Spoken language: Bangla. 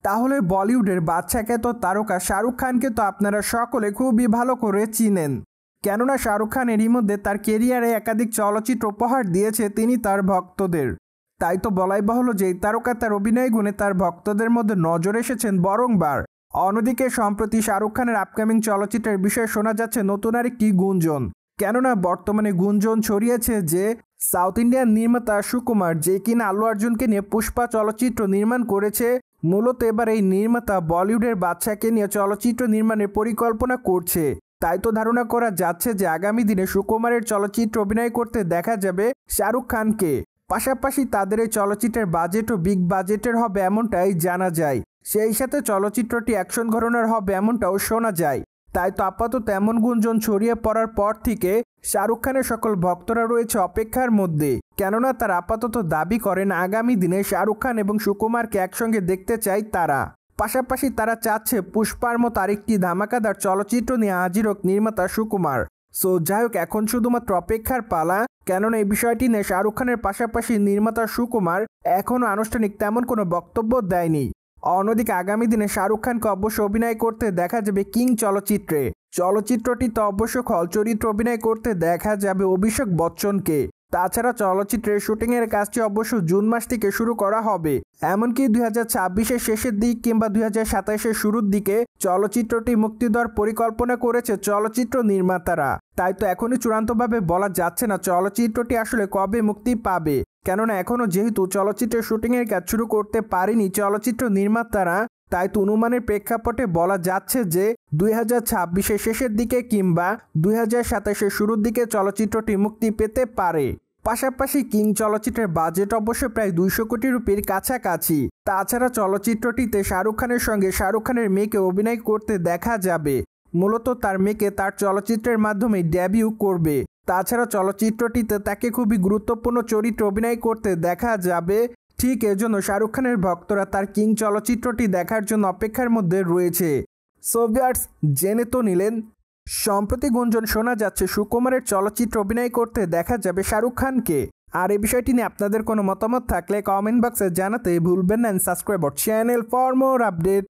তাহলে বলিউডের বাদশাখ্যাত তারকা শাহরুখ খানকে তো আপনারা সকলে খুবই ভালো করে চিনেন। কেননা শাহরুখ খান এরই মধ্যে তার কেরিয়ারে একাধিক চলচ্চিত্র উপহার দিয়েছে তিনি তার ভক্তদের। তাই তো বলাই বাহুল্য যে এই তারকা তার অভিনয় গুণে তার ভক্তদের মধ্যে নজর এসেছেন বারংবার। অন্যদিকে সম্প্রতি শাহরুখ খানের আপকামিং চলচ্চিত্রের বিষয়ে শোনা যাচ্ছে নতুন আরেকটি গুঞ্জন। কেননা বর্তমানে গুঞ্জন ছড়িয়েছে যে সাউথ ইন্ডিয়ান নির্মাতা সুকুমার, যে কিনা আল্লু অর্জুনকে নিয়ে পুষ্পা চলচ্চিত্র নির্মাণ করেছে, মূলত এবার এই নির্মাতা বলিউডের বাদশাকে নিয়ে চলচ্চিত্র নির্মাণের পরিকল্পনা করছে। তাই তো ধারণা করা যাচ্ছে যে আগামী দিনে সুকুমারের চলচ্চিত্র অভিনয় করতে দেখা যাবে শাহরুখ খানকে। পাশাপাশি তাদের এই চলচ্চিত্রের বাজেটও বিগ বাজেটের হবে এমনটাই জানা যায়। সেই সাথে চলচ্চিত্রটি অ্যাকশন ঘরানার হবে এমনটাও শোনা যায়। তাই তো আপাতত এমন গুঞ্জন ছড়িয়ে পড়ার পর থেকে শাহরুখ খানের সকল ভক্তরা রয়েছে অপেক্ষার মধ্যে। কেননা তারা আপাতত দাবি করেন আগামী দিনে শাহরুখ খান এবং সুকুমারকে একসঙ্গে দেখতে চায় তারা। পাশাপাশি তারা চাচ্ছে পুষ্পার মতো আরেকটি ধামাকাদার চলচ্চিত্র নিয়ে হাজির হোক নির্মাতা সুকুমার। সো যাই হোক, এখন শুধুমাত্র অপেক্ষার পালা। কেননা এই বিষয়টি নিয়ে শাহরুখ খানের পাশাপাশি নির্মাতা সুকুমার এখনও আনুষ্ঠানিক তেমন কোনো বক্তব্য দেয়নি। অন্যদিকে আগামী দিনে শাহরুখ খানকে অবশ্য অভিনয় করতে দেখা যাবে কিং চলচ্চিত্রে। চলচ্চিত্রটিতে অবশ্য খল চরিত্র অভিনয় করতে দেখা যাবে অভিষেক বচ্চনকে। তাছাড়া চলচ্চিত্রের শুটিংয়ের কাজটি অবশ্য জুন মাস থেকে শুরু করা হবে। এমনকি 2026-এর শেষের দিক কিংবা 2027-এর শুরুর দিকে চলচ্চিত্রটি মুক্তি দেওয়ার পরিকল্পনা করেছে চলচ্চিত্র নির্মাতারা। তাই তো এখনই চূড়ান্তভাবে বলা যাচ্ছে না চলচ্চিত্রটি আসলে কবে মুক্তি পাবে। কেননা এখনও যেহেতু চলচ্চিত্রের শুটিংয়ের কাজ শুরু করতে পারেনি চলচ্চিত্র নির্মাতারা, তাই তো অনুমানের প্রেক্ষাপটে বলা যাচ্ছে যে 2026-এর শেষের দিকে কিংবা 2027-এর শুরুর দিকে চলচ্চিত্রটি মুক্তি পেতে পারে। পাশাপাশি কিং চলচ্চিত্রের বাজেট অবশ্য প্রায় 200 কোটি রুপির কাছাকাছি। তাছাড়া চলচ্চিত্রটিতে শাহরুখ খানের সঙ্গে শাহরুখ খানের মেয়েকে অভিনয় করতে দেখা যাবে। মূলত তার মেয়েকে তার চলচ্চিত্রের মাধ্যমে ডেবিউ করবে। তাছাড়া চলচ্চিত্রটিতে তাকে খুবই গুরুত্বপূর্ণ চরিত্রে অভিনয় করতে দেখা যাবে। ঠিক এজন্য শাহরুখ খানের ভক্তরা তার কিং চলচ্চিত্রটি দেখার জন্য অপেক্ষার মধ্যে রয়েছে। সো ভিউয়ার্স, জেনে তো নিলেন। সম্প্রতি গুঞ্জন শোনা যাচ্ছে সুকুমারের চলচ্চিত্র অভিনয় করতে দেখা যাবে শাহরুখ খানকে। আর এই বিষয়টি নিয়ে আপনাদের কোনো মতামত থাকলে কমেন্ট বক্সে জানাতে ভুলবেন না। Subscribe our channel for more update.